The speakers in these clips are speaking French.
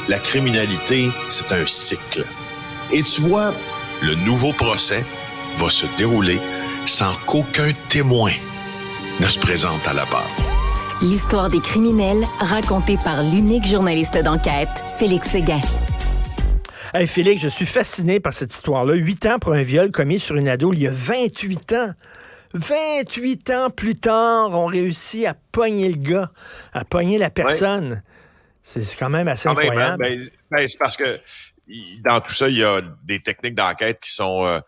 la criminalité, c'est un cycle. Et tu vois, le nouveau procès va se dérouler sans qu'aucun témoin ne se présente à la barre. L'histoire des criminels racontée par l'unique journaliste d'enquête, Félix Séguin. Hey Félix, je suis fasciné par cette histoire-là. 8 ans pour un viol commis sur une ado il y a 28 ans. 28 ans plus tard, on réussit à pogner le gars, à pogner la personne. Ouais. C'est quand même assez incroyable. C'est parce que dans tout ça, il y a des techniques d'enquête qui sont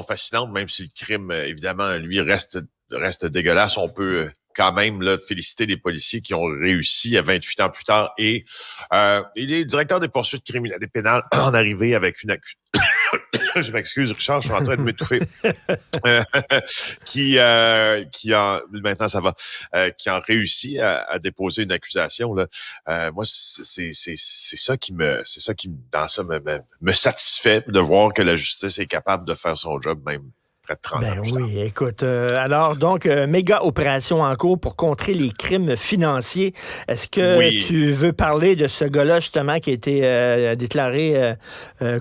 fascinantes, même si le crime, évidemment, lui, reste dégueulasse. On peut quand même là, féliciter les policiers qui ont réussi à 28 ans plus tard. Et il est directeur des poursuites criminelles et pénales en arrivée avec une accusation. Je m'excuse, Richard, je suis en train de m'étouffer. Qui maintenant ça va, qui a réussi à déposer une accusation là. Moi, c'est ça qui me satisfait de voir que la justice est capable de faire son job même. Ben oui, écoute, alors donc, méga opération en cours pour contrer les crimes financiers. Est-ce que tu veux parler de ce gars-là, justement, qui a été déclaré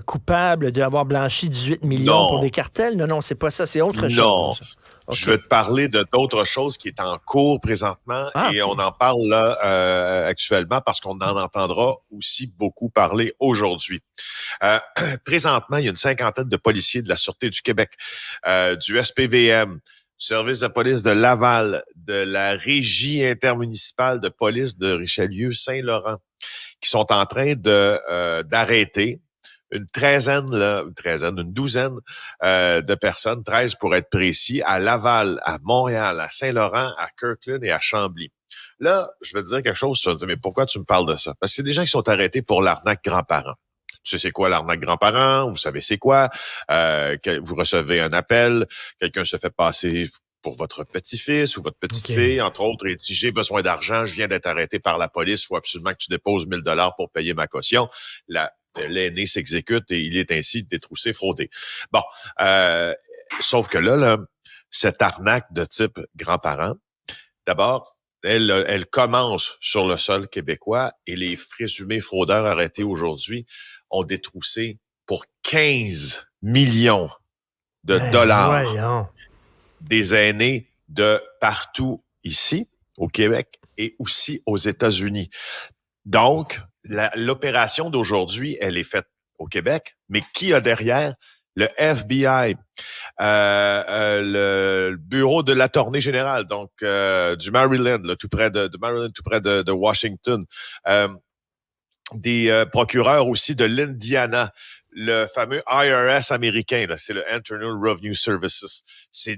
coupable d'avoir blanchi 18 millions pour des cartels? Non, c'est pas ça, c'est autre chose. Okay. Je veux te parler d'autre chose qui est en cours présentement et on en parle là actuellement parce qu'on en entendra aussi beaucoup parler aujourd'hui. Présentement, il y a une cinquantaine de policiers de la Sûreté du Québec, du SPVM, du service de police de Laval, de la Régie intermunicipale de police de Richelieu-Saint-Laurent, qui sont en train d'arrêter une douzaine de personnes, 13 pour être précis, à Laval, à Montréal, à Saint-Laurent, à Kirkland et à Chambly. Là, je vais te dire quelque chose, tu vas te dire, mais pourquoi tu me parles de ça? Parce que c'est des gens qui sont arrêtés pour l'arnaque grands-parents. Tu sais c'est quoi l'arnaque grands-parents? Vous savez c'est quoi? Vous recevez un appel, quelqu'un se fait passer pour votre petit-fils ou votre petite-fille, entre autres, et dit, j'ai besoin d'argent, je viens d'être arrêté par la police, il faut absolument que tu déposes 1 000 $ pour payer ma caution. L'aîné s'exécute et il est ainsi détroussé, fraudé. Bon, sauf que là, cette arnaque de type grands-parents, d'abord, elle commence sur le sol québécois et les présumés fraudeurs arrêtés aujourd'hui ont détroussé pour 15 millions de dollars des aînés de partout ici, au Québec et aussi aux États-Unis. Donc, l'opération d'aujourd'hui, elle est faite au Québec, mais qui a derrière? Le FBI, le bureau de l'attorney général, donc du Maryland, là, tout près de Washington, des procureurs aussi de l'Indiana, le fameux IRS américain, là, c'est le Internal Revenue Services, c'est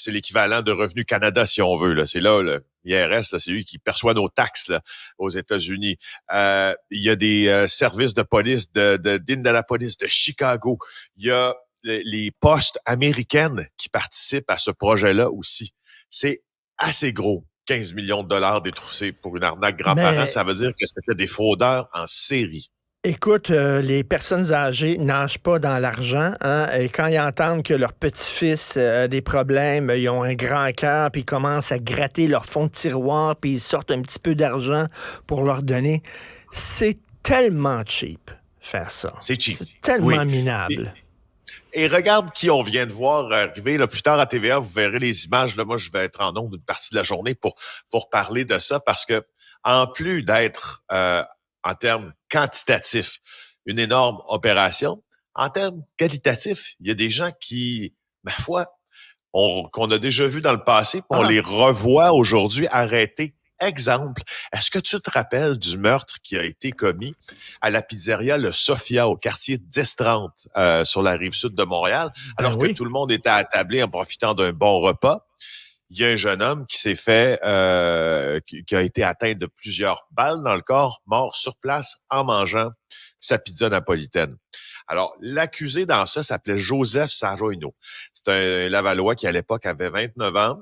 l'équivalent de Revenu Canada si on veut, là, c'est là le IRS, là, c'est lui qui perçoit nos taxes là, aux États-Unis. Il y a des services de police d'Indianapolis, de Chicago. Il y a les postes américaines qui participent à ce projet-là aussi. C'est assez gros. 15 millions de dollars détroussés pour une arnaque grands-parents, ça veut dire que c'était des fraudeurs en série. Écoute, les personnes âgées nagent pas dans l'argent, hein, et quand ils entendent que leur petit-fils a des problèmes, ils ont un grand cœur, puis ils commencent à gratter leur fond de tiroir, puis ils sortent un petit peu d'argent pour leur donner. C'est tellement cheap, faire ça. C'est cheap. C'est tellement minable. Et regarde qui on vient de voir arriver là, plus tard à TVA, vous verrez les images. Là, moi, je vais être en ondes une partie de la journée pour parler de ça parce que en plus d'être en termes quantitatifs une énorme opération, en termes qualitatifs, il y a des gens qui, ma foi, qu'on a déjà vu dans le passé, on les revoit aujourd'hui arrêtés. Exemple, est-ce que tu te rappelles du meurtre qui a été commis à la pizzeria Le Sophia au quartier d'Estrante sur la rive sud de Montréal, alors que tout le monde était attablé en profitant d'un bon repas? Il y a un jeune homme qui s'est fait, qui a été atteint de plusieurs balles dans le corps, mort sur place en mangeant sa pizza napolitaine. Alors, l'accusé dans ça s'appelait Joseph Saroino. C'est un Lavallois qui, à l'époque, avait 29 ans.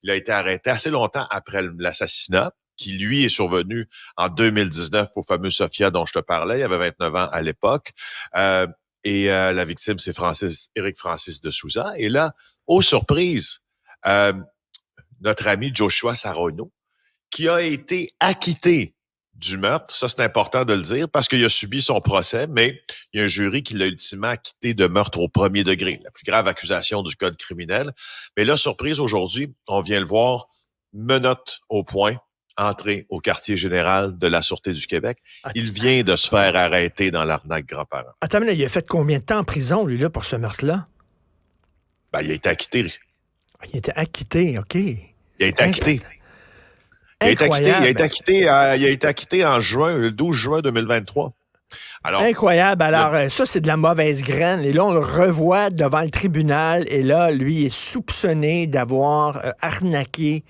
Il a été arrêté assez longtemps après l'assassinat, qui, lui, est survenu en 2019 au fameux Sophia dont je te parlais. Il avait 29 ans à l'époque. Et la victime, c'est Éric Francis de Souza. Et là, aux surprises, notre ami Joshua Saroino, qui a été acquitté du meurtre. Ça, c'est important de le dire parce qu'il a subi son procès, mais il y a un jury qui l'a ultimement acquitté de meurtre au premier degré, la plus grave accusation du code criminel. Mais là, surprise, aujourd'hui, on vient le voir, menottes au poing, entré au quartier général de la Sûreté du Québec. Il vient de se faire arrêter dans l'arnaque grand-parent. Attends, mais il a fait combien de temps en prison, lui, là, pour ce meurtre-là? Ben, il a été acquitté. Il était acquitté, OK. Il a été acquitté. Il a été acquitté en juin, le 12 juin 2023. Alors, incroyable. Alors, ça, c'est de la mauvaise graine. Et là, on le revoit devant le tribunal. Et là, lui est soupçonné d'avoir arnaqué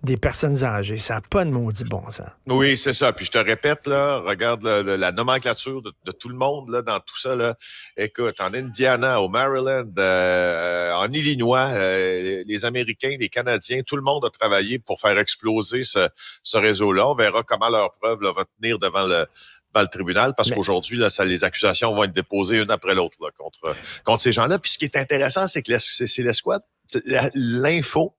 des personnes âgées. Ça n'a pas de maudit bon sens. Oui, c'est ça. Puis je te répète, là, regarde la nomenclature de tout le monde là, dans tout ça. Là. Écoute, en Indiana, au Maryland, en Illinois, les Américains, les Canadiens, tout le monde a travaillé pour faire exploser ce réseau-là. On verra comment leur preuve là, va tenir devant le tribunal, parce qu'aujourd'hui, là, les accusations vont être déposées une après l'autre là, contre ces gens-là. Puis ce qui est intéressant, c'est que c'est l'escouade, l'info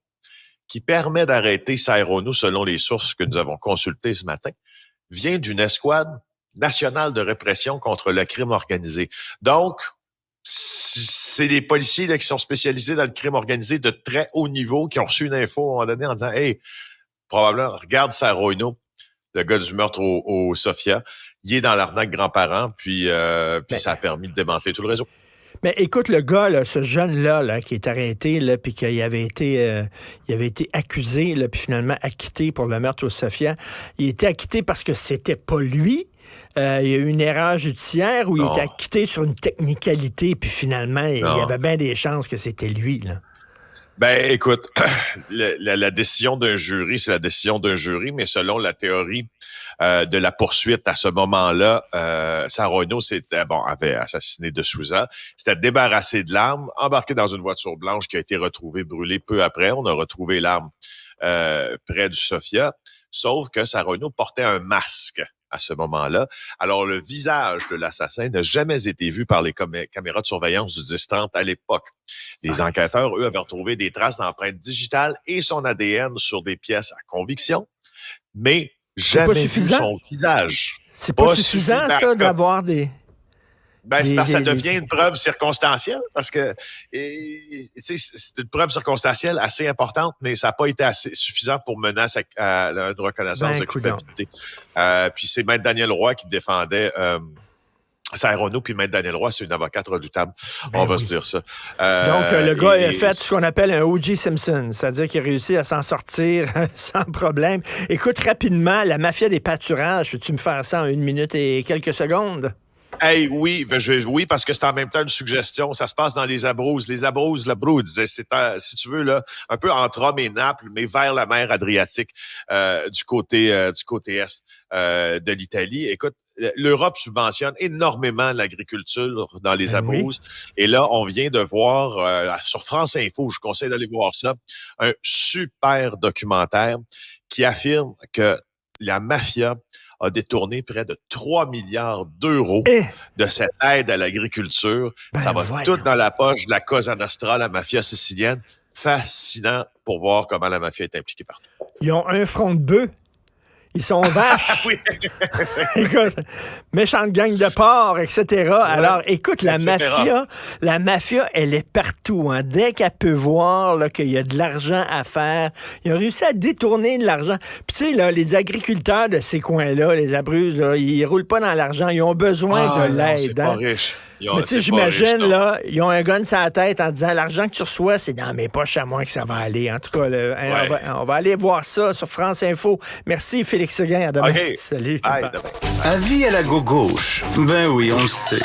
qui permet d'arrêter Saint-Renaud, selon les sources que nous avons consultées ce matin, vient d'une escouade nationale de répression contre le crime organisé. Donc, c'est des policiers là, qui sont spécialisés dans le crime organisé de très haut niveau, qui ont reçu une info à un moment donné en disant « Hey, probablement, regarde Saint-Renaud, le gars du meurtre au Sophia, il est dans l'arnaque grand-parent, puis ça a permis de démanteler tout le réseau. » Mais écoute, le gars, là, ce jeune-là là, qui est arrêté, là, puis qu'il avait été accusé, là, puis finalement acquitté pour le meurtre au Sophia, il était acquitté parce que c'était pas lui. Il y a eu une erreur judiciaire où il était acquitté sur une technicalité, puis finalement, il y avait bien des chances que c'était lui, là. Ben, écoute, la décision d'un jury, c'est la décision d'un jury, mais selon la théorie de la poursuite à ce moment-là, Saint-Renaud avait assassiné de Souza, s'était débarrassé de l'arme, embarqué dans une voiture blanche qui a été retrouvée brûlée peu après. On a retrouvé l'arme près du Sophia, sauf que Saint-Renaud portait un masque à ce moment-là. Alors, le visage de l'assassin n'a jamais été vu par les caméras de surveillance du 10-30 à l'époque. Les enquêteurs, eux, avaient retrouvé des traces d'empreintes digitales et son ADN sur des pièces à conviction, mais jamais vu son visage. C'est pas suffisant, ça, d'avoir des... Ben, c'est parce que ça devient une preuve circonstancielle, parce que c'est une preuve circonstancielle assez importante, mais ça n'a pas été assez suffisant pour mener à une reconnaissance de culpabilité. Puis c'est Maître Daniel Roy qui défendait Saint-Renaud, puis Maître Daniel Roy, c'est une avocate redoutable, on va se dire ça. Donc, le gars a fait ce qu'on appelle un O.J. Simpson, c'est-à-dire qu'il a réussi à s'en sortir sans problème. Écoute, rapidement, la mafia des pâturages, peux-tu me faire ça en 1 minute et quelques secondes? Hey, oui, oui, parce que c'est en même temps une suggestion. Ça se passe dans les Abruzzes. Les Abruzzes, le Brou, c'est, si tu veux, là, un peu entre Rome et Naples, mais vers la mer Adriatique, du côté est de l'Italie. Écoute, l'Europe subventionne énormément l'agriculture dans les Abruzzes. Oui. Et là, on vient de voir sur France Info, je vous conseille d'aller voir ça, un super documentaire qui affirme que la mafia a détourné près de 3 milliards d'euros de cette aide à l'agriculture. Ça va tout dans la poche de la Cosa Nostra, la mafia sicilienne. Fascinant pour voir comment la mafia est impliquée partout. Ils ont un front de bœuf. Ils sont vaches. Oui. Écoute, méchante gang de porcs, etc. Ouais, alors, écoute, la mafia, elle est partout. Hein. Dès qu'elle peut voir là, qu'il y a de l'argent à faire, ils ont réussi à détourner de l'argent. Puis tu sais, là, les agriculteurs de ces coins-là, les Abruzzes, là, ils roulent pas dans l'argent. Ils ont besoin de l'aide. C'est pas riche. Mais tu sais, j'imagine, là, ils ont un gun sur la tête en disant l'argent que tu reçois, c'est dans mes poches à moi que ça va aller. En tout cas, on va aller voir ça sur France Info. Merci, Félix Séguin. À demain. Okay. Salut. Bye. Avis à la gauche. Ben oui, on le sait.